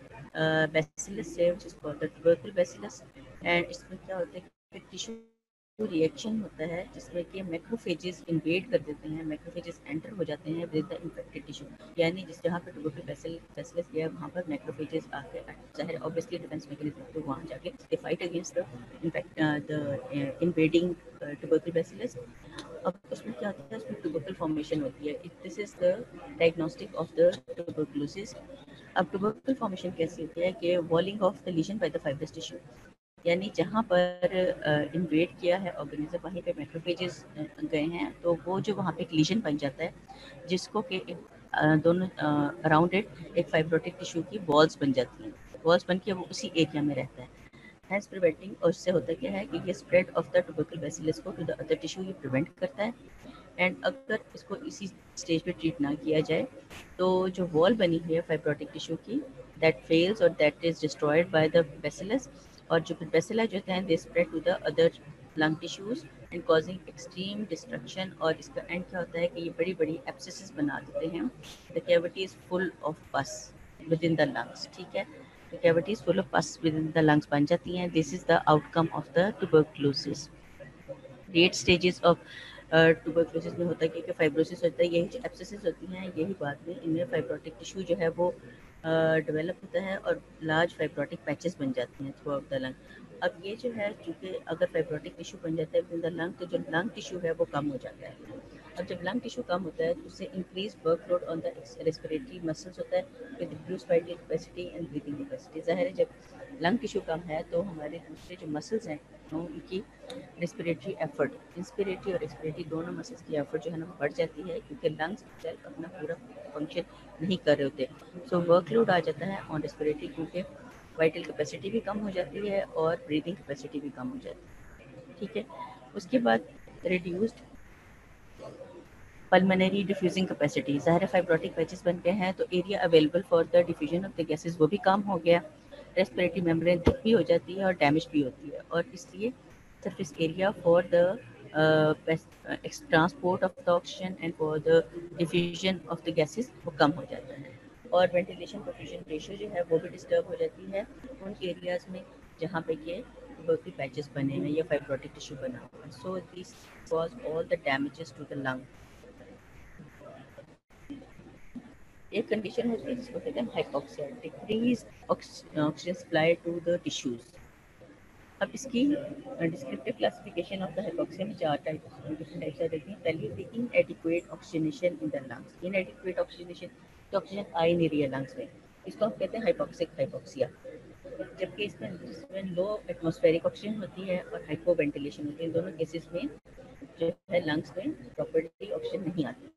बैसिलस से जिसको होता है ट्यूबरकुल बैसिलस, एंड इसमें क्या होता है कि टिश्यू रिएक्शन होता है जिसमें कि मैक्रोफेजेस इन्वेड कर देते हैं, मैक्रोफेजेस एंटर हो जाते हैं विद द इन्फेक्टेड टिश्यू, यानी जिस जहाँ पर ट्यूबरकुल बैसिलस गया वहाँ पर मैक्रोफेजेस आके जाहिर ऑब्वियसली डिफेंस मैकेनिज्म, तो वहाँ जाके they fight against the infect the invading tubercle bacillus. अब उसमें क्या होता है, उसमें ट्यूबरकल फॉर्मेशन होती है। This is the diagnostic of the tuberculosis. अब ट्यूबरकल फॉर्मेशन कैसी होती है कि walling off the lesion by the fibrous tissue, यानी जहाँ पर इन्वेड किया है ऑर्गेनिज्म वहीं पे मैक्रोफेजेस गए हैं तो वो जो वहाँ पे एक लीजन बन जाता है जिसको कि दोनों अराउंड इट एक फाइब्रोटिक टिश्यू की वॉल्स बन जाती हैं, वॉल्स बन के वो उसी एरिया में रहता है, हैज़ प्रिवेंटिंग, और उससे होता क्या है कि ये spread of the tubercle bacillus को टू द अदर टिश्यू ये प्रिवेंट करता है। एंड अगर इसको इसी स्टेज पे ट्रीट ना किया जाए तो जो वॉल बनी हुई है फाइब्रोटिक टिश्यू की, दैट फेल्स और that is destroyed by the bacillus, और जो बैसिला जो हैं they spread to the other lung tissues and causing extreme destruction, और इसका एंड क्या होता है कि ये बड़ी बड़ी एब्सेसिस बना देते हैं। The cavity is full of पस विद इन द लंग्स। ठीक है, the cavities full of pus within the lungs बन जाती हैं। This is the outcome of the tuberculosis. Late stages of tuberculosis में होता है कि फाइब्रोसिस होता है, यही जो एब्सेसिस होती हैं यही बाद में इनमें फाइब्रोटिक टिश्यू जो है वो डेवलप होता है और लार्ज फाइब्रोटिक पैचेस बन जाती हैं थ्रू आउट द लंग। अब ये जो है चूँकि अगर फाइब्रोटिक टिश्यू बन जाता है विद इन द लंग तो जो लंग टिश्यू है वो कम हो जाता है, अब जब लंग टिश्यू कम होता है तो उससे increase workload on the respiratory muscles होता है with reduce vital capacity and breathing capacity. ज़ाहिर है जब लंग टिश्यू कम है तो हमारे दूसरे जो मसल्स हैं उनकी रेस्पिरेटरी एफर्ट, इंस्पिरेटरी और एक्सपिरेटरी दोनों मसल्स की एफर्ट जो है ना बढ़ जाती है क्योंकि लंग्स सेल्फ अपना पूरा फंक्शन नहीं कर रहे होते। सो वर्कलोड आ जाता है ऑन रेस्पिरेटरी क्योंकि वाइटल कैपेसिटी भी कम हो जाती है और ब्रीदिंग कैपेसिटी भी कम हो जाती है। ठीक है, उसके बाद रिड्यूस्ड पल्मोनरी डिफ्यूजिंग कैपेसिटी, ज़ाहिर फाइब्रोटिक पैचेस बन गए हैं तो area available for the diffusion of the gases वो भी कम हो गया, रेस्पिरेटरी मेम्ब्रेन थिक भी हो जाती है और डैमेज भी होती है और इसलिए surface area for the transport of the oxygen and for the diffusion of the gases वो कम हो जाता है और वेंटिलेशन परफ्यूजन रेशियो जो है वो भी डिस्टर्ब हो जाती है उन एरियाज़ में जहाँ पे ये बर्की पैचेस बने हैं या फाइब्रोटिक टिश्यू बना हुआ है। So this cause all the damages to the lung. एक कंडीशन होती है जिसको कहते हैं hypoxia, decrease oxygen supply to the tissues. अब इसकी descriptive classification of the hypoxia में चार डिफरेंट टाइप्स आ जाती हैं। पहली होती है इनएडिक्वेट oxygenation in the lungs. इनएडिक्वेट oxygenation तो ऑक्सीजन आ ही नहीं रही है लंग्स में, इसको हम कहते हैं हाइपोक्सिक हाइपोक्सिया। जबकि इसमें लो एटमॉस्फेरिक ऑक्सीजन होती है और हाइपो वेंटिलेशन होती है। इन दोनों केसेस में जो है लंग्स में प्रॉपर्ली ऑक्सीजन नहीं आती।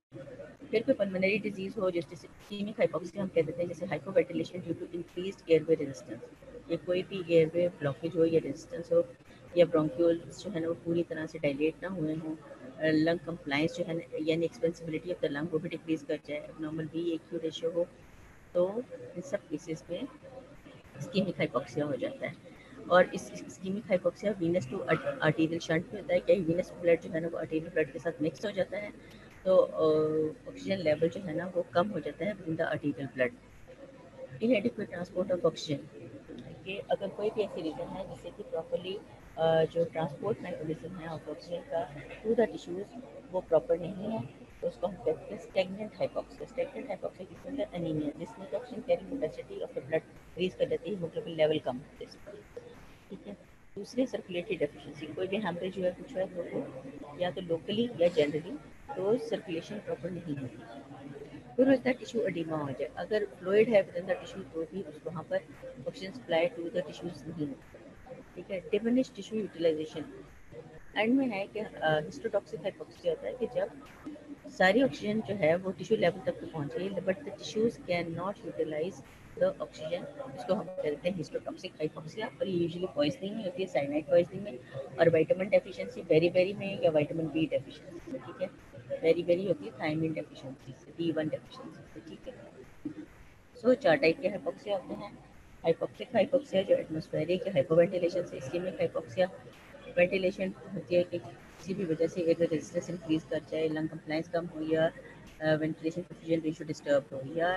फिर कोई पल्मोनरी डिजीज हो जैसे इस्कीमिक हाइपोक्सिया हम कह देते हैं, जैसे hypoventilation due to increased airway resistance, ये कोई भी एयरवे ब्लॉकेज हो या रेजिस्टेंस हो या ब्रोंक्यूल्स जो है ना वो पूरी तरह से डायलेट ना हुए हों, लंग कंप्लाइंस जो है ना यानी एक्सपेंसिबिलिटी ऑफ द लंग वो भी डिक्रीज कर जाए, नॉर्मल VAQ रेशियो हो, तो इन सब केसेस में इस्कीमिक हाइपोक्सिया हो जाता है। और इस ischaemic hypoxia venous to arterial shunt में होता है। क्या वीनस ब्लड जो है ना वो आर्टीरियल ब्लड के साथ मिक्स हो जाता है तो ऑक्सीजन लेवल जो है ना वो कम हो जाता है in the arterial blood. इनएडिक्वेट transport of oxygen, कि अगर कोई भी ऐसी रीज़न है जिससे कि प्रॉपरली जो ट्रांसपोर्ट मैकेनिज्म है ऑफ ऑक्सीजन का टू द टिश्यूज़ वो प्रॉपर नहीं है तो उसको हम कहते हैं स्टेगनेंट हाइपोक्सिया। स्टेगनेंट हाइपोक्सिया किसमें होता है? एनीमिया, जिसमें oxygen carrying capacity of the blood increase कर जाती है, हीमोग्लोबिन लेवल कम होता है। ठीक है, दूसरे सर्कुलेटरी डेफिशिएंसी, कोई भी हेमरेज हुआ कुछ है तो वो या तो लोकली या जनरली तो सर्कुलेशन प्रॉपर नहीं होती। फिर होता है टिश्यू एडिमा हो जाए, अगर फ्लूइड है विद इन द टिश्यू तो भी उस वहाँ पर oxygen supply to the tissues नहीं होता। ठीक है, डिमिनिश टिश्यू यूटिलाइजेशन, एंड में है कि हिस्टोटॉक्सिक हाइपोक्सिया होता है कि जब सारी ऑक्सीजन जो है वो टिश्यू लेवल तक तो पहुँच गई but the tissues cannot utilise the oxygen, इसको हम कहते हैं हिस्टोटॉक्सिक हाइपोक्सिया। और ये यूजुअली पॉइजनिंग में होती है, साइनाइड पॉइजनिंग में और विटामिन डेफिशिएंसी बेरी में या विटामिन बी डेफिशिएंसी से। ठीक है, बेरी होती है थायमिन डेफिशिएंसी से, B1 डेफिशिएंसी से। ठीक है, सो चार टाइप के हाइपोक्सिया होते हैं। हाइपोक्सिक हाइपोक्सिया जो एटमॉस्फेरिक या हाइपोवेंटिलेशन से, इस्कीमिक हाइपोक्सिया वेंटिलेशन होती है कि किसी भी वजह से एयर रेजिस्टेंस इंक्रीज कर जाए, लंग कंप्लाइंस कम हो या वेंटिलेशन परफ्यूजन रेशियो डिस्टर्ब हो या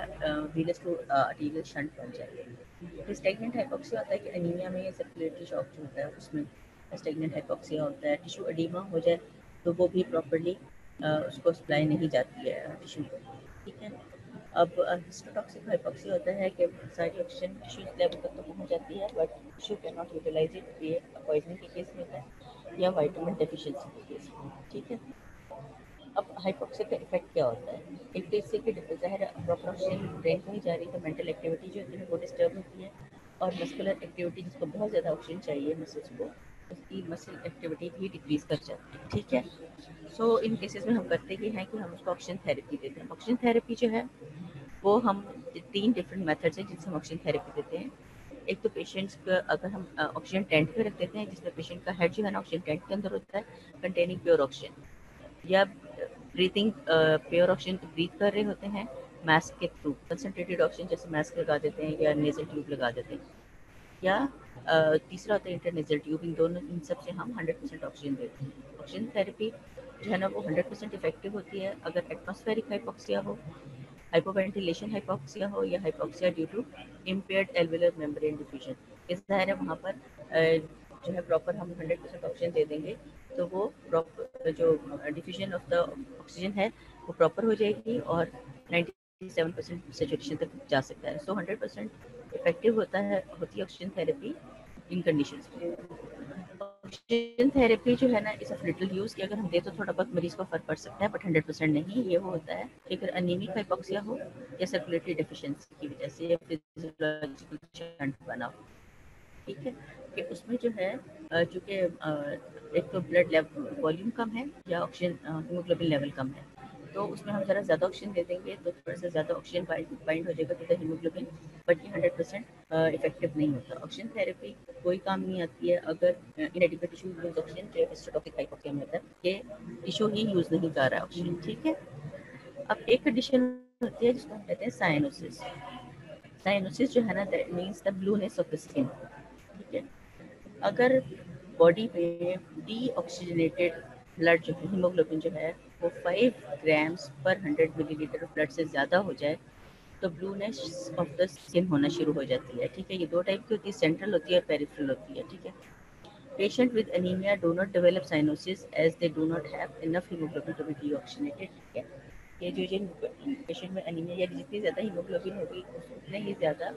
वीनस टू आर्टीरियल शंट बन जाए। स्टेगनेंट हाइपोक्सिया होता है कि एनीमिया में या सर्कुलेटरी शॉक जो होता है उसमें स्टेगनेंट हाइपोक्सिया होता है। टिश्यू एडिमा हो जाए तो वो भी प्रॉपरली उसको सप्लाई नहीं जाती है टिश्यू को। ठीक है, अब हिस्टोटॉक्सिक हाइपोक्सिया होता है कि सारी ऑक्सीजन टिश्यू लेवल तक तो पहुंच जाती है but tissue cannot utilise it, ये पॉइजनिंग के केस में होता है या विटामिन डेफिशिएंसी के केस में। ठीक है, अब हाइपोक्सिया का इफेक्ट क्या होता है? एक तो इससे कि ज़ाहिर प्रॉपर ऑक्सीजन ब्रेन को नहीं जा रही तो मेंटल एक्टिविटी जो होती है वो डिस्टर्ब होती है और मस्कुलर एक्टिविटी जिसको बहुत ज़्यादा ऑक्सीजन चाहिए मसल्स को, उसकी मसल एक्टिविटी भी डिक्रीज कर जाती है। ठीक है, सो इन केसेस में हम करते ही हैं कि हम उसको ऑक्सीजन थेरेपी देते हैं। ऑक्सीजन थेरेपी जो है वो हम 3 डिफरेंट मेथड्स हैं जिनसे हम ऑक्सीजन थेरेपी देते हैं। एक तो पेशेंट्स का अगर हम ऑक्सीजन टेंट पे रख देते हैं जिसमें पेशेंट का हेड जो है ना ऑक्सीजन टेंट के अंदर होता है कंटेनिंग प्योर ऑक्सीजन, या ब्रीथिंग प्योर ऑक्सीजन ब्रीथ कर रहे होते हैं मास्क के थ्रू, कंसनट्रेटेड ऑक्सीजन जैसे मास्क लगा देते हैं या नेजल ट्यूब लगा देते हैं, या तीसरा होता है इंटरनेजल ट्यूब। इन सब से हम 100% ऑक्सीजन देते हैं। ऑक्सीजन थेरेपी जो है ना वो 100% इफेक्टिव होती है अगर एटमॉस्फेरिक हाइपोक्सिया हो, हाइपोवेंटिलेशन हाइपोक्सिया हो या hypoxia due to impaired alveolar membrane diffusion. इस ज़ाहिर है वहाँ पर जो है प्रॉपर हम 100% ऑक्सीजन दे देंगे तो वो प्रॉपर जो डिफ्यूजन ऑफ द ऑक्सीजन है वो प्रॉपर हो जाएगी और 97% सेचुरेशन तक जा सकता है। सो 100% इफेक्टिव होती है ऑक्सीजन थेरेपी इन कंडीशंस में। ऑक्सीजन थेरेपी जो है ना इस ऑफ लिटिल यूज़ कि अगर हम दें तो थोड़ा बहुत मरीज को फ़र्क पड़ सकता है, बट 100% नहीं। ये वो होता है कि अगर अनीमिक हाइपोक्सिया हो या सर्कुलेटरी डेफिशिएंसी की वजह से या फिजियोलॉजिकल शंट बना हो, ठीक है, कि उसमें जो है चूँकि एक तो ब्लड वॉल्यूम कम है या ऑक्सीजन हीमोग्लोबिन लेवल कम है, तो उसमें हम ज़रा ज़्यादा ऑक्सीजन दे देंगे तो थोड़ा सा ज़्यादा ऑक्सीजन बाइंड हो जाएगा टू द हीमोग्लोबिन, बट ये 100% इफेक्टिव नहीं होता। ऑक्सीजन थेरेपी कोई काम नहीं आती है अगर इनएडिक्वेट टिश्यू यूज ऑक्सीजन, जो हिस्टोटॉपिक हाइपोक्सिया में होता है कि टिश्यू ही यूज नहीं कर रहा है ऑक्सीजन, ठीक है। अब एक कंडीशन होती है जिसको हम कहते हैं साइनोसिस। साइनोसिस जो है ना that means the blueness of the skin, ठीक है। अगर बॉडी में डीऑक्सीजनेटेड ब्लड जो है हीमोग्लोबिन जो है वो 5 ग्राम्स पर 100 मिलीलीटर ब्लड से ज़्यादा हो जाए तो ब्लूनेस ऑफ द स्किन होना शुरू हो जाती है, ठीक है। ये दो टाइप की होती है, सेंट्रल होती है और पेरिफेरल होती है, ठीक है। Patient with anemia do not develop cyanosis as they do not have enough hemoglobin to be deoxygenated, ठीक है। ये जो जिन पेशेंट में अनीमिया या जितनी ज़्यादा हीमोग्लोबिन होगी उतने ही ज़्यादा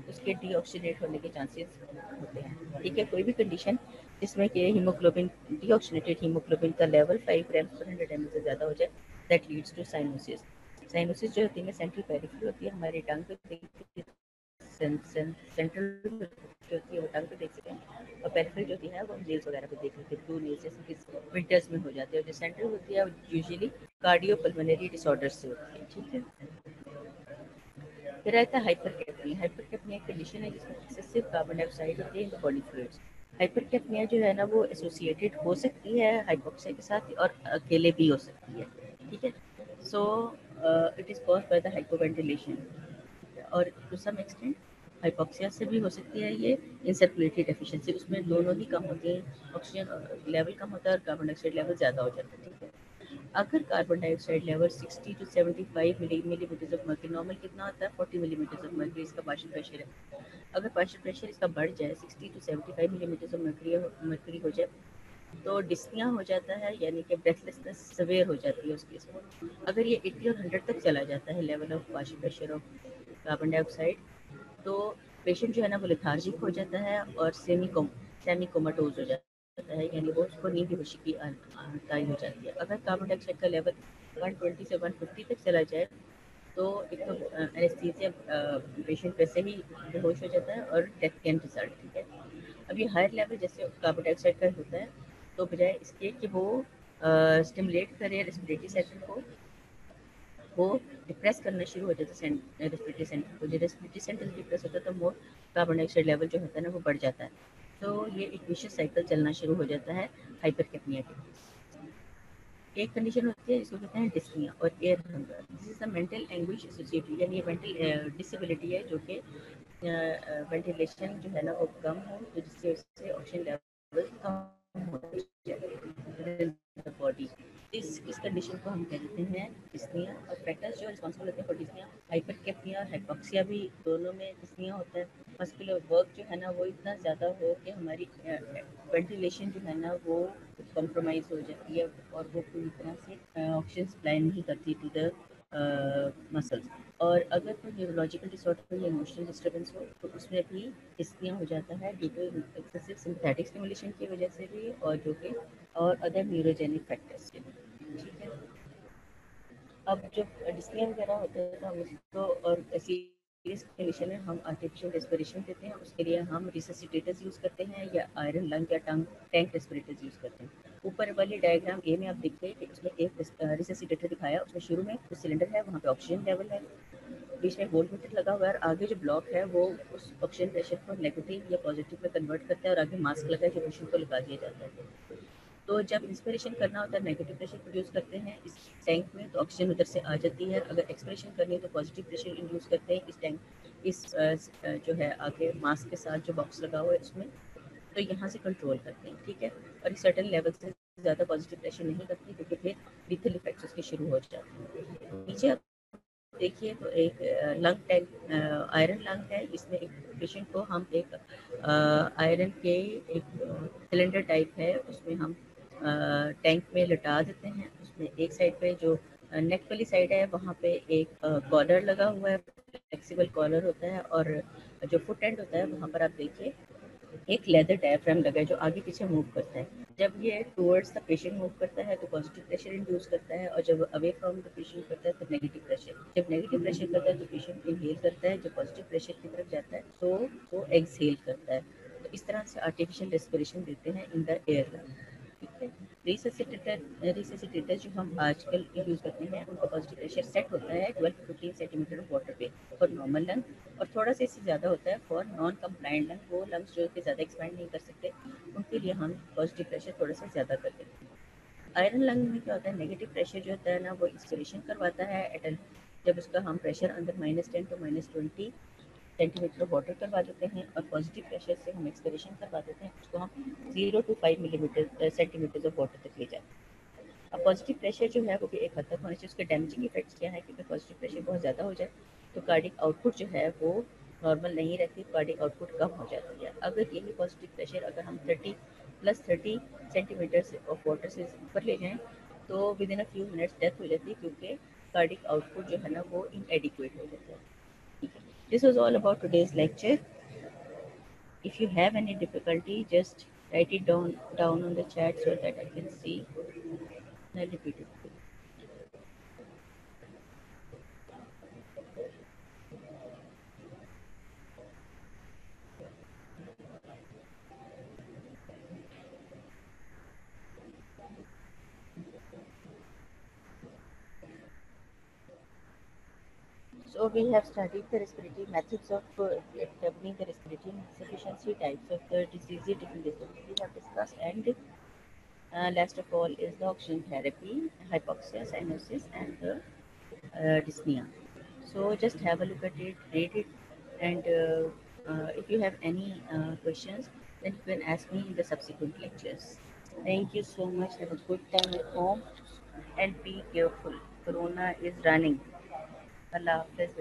उसके डीऑक्सीनेट होने के चांसेस होते हैं, ठीक है। कोई भी कंडीशन जिसमें कि हीमोग्लोबिन डीऑक्सीनेटेड हीमोग्लोबिन का लेवल 5 ग्राम्स पर 100 ml से ज़्यादा हो जाए that leads to cyanosis. Cyanosis जो होती है सेंट्रल पेरिफेरल होती है, हमारी टंग पे सेंट्रल जो होती है वो टंग पे देख सकते हैं, और पेरिफेरल जो होती है वो नेल्स वगैरह पे देख सकते हैं, ब्लू नेल्स जैसे कि विंटर्स में हो जाते हैं। और जो सेंट्रल होती है यूजुअली कार्डियोपल्मोनरी डिसऑर्डर से होती है, ठीक है। फिर आता है हाइपरकैप्निया। हाइपरकैप्निया एक कंडीशन है जिसमें एक्सेसिव कार्बन डाइऑक्साइड होती है इन द बॉडी फ्लूइड्स। हाइपरकैप्निया जो है ना वो एसोसिएटेड हो सकती है हाइपोक्सिया के साथ और अकेले भी हो सकती है, ठीक है। So it is caused by the hypoventilation, और टू सम एक्सटेंट हाइपोक्सिया से भी हो सकती है ये इन सर्कुलेटरी डेफिशिएंसी, उसमें दोनों ही कम होती हैं, ऑक्सीजन लेवल कम होता है और कार्बन डाइऑक्साइड लेवल ज़्यादा हो जाता है, ठीक है। अगर carbon dioxide level 60 to 75 millimetre of mercury, normal कितना होता है 40 मिलीमीटर ऑफ मर्क्यूरी इसका पार्शियल प्रेशर है, अगर पार्शियल प्रेशर इसका बढ़ जाए 60 टू 75 मिलीमीटर ऑफ मर्क्यूरी हो जाए तो डिस्निया हो जाता है, यानी कि ब्रेथलेसनेस सवेयर हो जाती है उस केस में। अगर ये 80 और 100 तक चला जाता है level of partial pressure of carbon dioxide, तो पेशेंट जो है ना वो लेथार्जिक हो जाता है और सेमी कोमाटोज हो जाता है, यानी वो उसको नींद बेहोशी की ताई हो जाती है। अगर कार्बन डाइऑक्साइड का लेवल 120 से 150 तक चला जाए तो एक तो एनेस्थीसिया पेशेंट वैसे ही बेहोश हो जाता है और डेथ कैन रिजल्ट, ठीक है। अब ये हायर लेवल जैसे कार्बन डाइऑक्साइड का होता है तो बजाय इसके कि वो स्टिमुलेट करे रेस्पिरेटरी सेंटर को, वो डिप्रेस करना शुरू हो जाता है रेस्पिरेटरी सेंटर को। जब रेस्पिरेटरी सेंटर डिप्रेस होता है तो मोर कार्बन डाइऑक्साइड लेवल जो होता है ना वो बढ़ जाता है, तो ये एक विशियस साइकिल चलना शुरू हो जाता है हाइपरकैप्निया के। एक कंडीशन होती है जिसको कहते हैं डिस्निया और air hunger. This is a mental anguish associated, यानी ये मेंटल डिसेबिलिटी है जो कि वेंटिलेशन जो है ना वो कम हो, तो जिससे उससे ऑक्सीजन लेवल कम हो जाए बॉडी। इस कंडीशन को हम कहते हैं डिस्निया। और फैक्टर्स जो रिस्पॉन्सिबल होते हैं फॉर डिस्निया, हाइपरकैप्निया और हाइपोक्सिया भी दोनों में डिस्निया होता है। मस्कुलर वर्क जो है ना वो इतना ज़्यादा हो कि हमारी वेंटिलेशन जो है ना वो कॉम्प्रोमाइज़ हो जाती है और वो पूरी तरह से ऑक्सीजन सप्लाई नहीं करती टू द मसल्स। और अगर कोई न्यूरोलॉजिकल डिसऑर्डर या इमोशनल डिस्टर्बेंस हो तो उसमें भी डिस्निया हो जाता है due to excessive sympathetic stimulation की वजह से भी, और जो कि और अदर न्यूरोजेनिक फैक्टर्स से भी, ठीक है। अब जो डिस्निया वगैरह होता है तो हम उसको और सीरियस कंडीशन में हम आर्टिफिशियल रेस्पिरेशन देते हैं, उसके लिए हम रिससिटेटर्स यूज़ करते हैं या आयरन लंग या टैंक रेस्पिरेटर्स यूज़ करते हैं। ऊपर वाले डायग्राम ए में आप देखिए कि उसमें एक रिससिटेटर दिखाया, उसमें शुरू में जो सिलेंडर है वहाँ पे ऑक्सीजन लेवल है, बीच में वोल्ट मीटर लगा हुआ है, और आगे जो ब्लॉक है वो उस ऑक्सीजन प्रेशर को नेगेटिव या पॉजिटिव में कन्वर्ट करता है, और आगे मास्क लगा है जो पेशेंट को लगा दिया जाता है। तो जब इंस्पिरेशन करना होता है नेगेटिव प्रेशर प्रोड्यूस करते हैं इस टैंक में तो ऑक्सीजन उधर से आ जाती है, अगर एक्सपिरेशन करनी है तो पॉजिटिव प्रेशर इंड्यूस करते हैं इस टैंक जो है आगे मास्क के साथ जो बॉक्स लगा हुआ है उसमें, तो यहाँ से कंट्रोल करते हैं, ठीक है। और इस सर्टन लेवल से ज़्यादा पॉजिटिव प्रेशर नहीं करती क्योंकि फिर लीथल इफेक्ट्स उसके शुरू हो जाते हैं। नीचे आप देखिए तो एक लंग टैंक आयरन लंग है, इसमें एक पेशेंट को हम एक आयरन के एक सिलेंडर टाइप है उसमें हम टैंक में लटा देते हैं। उसमें एक साइड पे जो नेक वाली साइड है वहाँ पे एक कॉलर लगा हुआ है, फ्लेक्सिबल कॉलर होता है, और जो फुट एंड होता है वहाँ पर आप देखिए एक लेदर डायफ्राम लगा है जो आगे पीछे मूव करता है। जब ये टुवर्ड्स द पेशेंट मूव करता है तो पॉजिटिव प्रेशर इंड्यूस करता है, और जब अवे फ्रॉम द पेशेंट करता है तो नेगेटिव प्रेशर। जब नेगेटिव प्रेशर करता है तो पेशेंट इनहेल करता है, जब पॉजिटिव प्रेशर की तरफ जाता है तो वो एक्सहेल करता है। तो इस तरह से आर्टिफिशियल रेस्पिरेशन देते हैं इन द एयर। ठीक है। रिससिटेटर जो हम आजकल यूज़ करते हैं उनका पॉजिटिव प्रेशर सेट होता है 12 to 15 सेंटीमीटर ऑफ वाटर पे फॉर नॉर्मल लंग, और थोड़ा सा इससे ज़्यादा होता है फॉर नॉन कंप्लाइंट लंग। वो लंग्स जो कि ज़्यादा एक्सपैंड नहीं कर सकते उनके लिए हम पॉजिटिव प्रेशर थोड़ा सा ज़्यादा कर देते हैं। आयरन लंग में क्या होता है, नेगेटिव प्रेशर जो होता है ना वो इंस्पिरेशन करवाता है एट जब उसका हम प्रेशर अंदर -10 to -20 सेंटीमीटर वाटर करवा देते हैं, और पॉजिटिव प्रेशर से हम एक्सपिरेशन करवा देते हैं, उसको हम 0 to 5 सेंटीमीटर ऑफ वाटर तक ले जाते हैं। अब पॉजिटिव प्रेशर जो है वो भी एक हद तक होना चाहिए। उसके डैमेजिंग इफेक्ट्स क्या है कि अगर पॉजिटिव प्रेशर बहुत ज़्यादा हो जाए तो कार्डिक आउटपुट जो है वो नॉर्मल नहीं रहती, कार्डिक आउटपुट कम हो जाती है। अगर यही पॉजिटिव प्रेशर अगर हम 30 + 30 सेंटीमीटर से ऑफ वाटर से ऊपर ले जाएं तो with in a few minutes death हो जाती है, क्योंकि कार्डिक आउटपुट जो है ना वो इनएडिक्वेट हो जाता है। ठीक है, this was all about today's lecture. If you have any difficulty, just write it down on the chat so that I can see. I'll repeat it. So we have studied the respiratory methods of determining the respiratory insufficiency, types of the diseases, different diseases we have discussed, and last of all is the oxygen therapy, hypoxia, cyanosis, and the dyspnea. So just have a look at it, read it, and if you have any questions, then you can ask me in the subsequent lectures. Thank you so much. Have a good time at home and be careful. Corona is running. Allah Hafiz.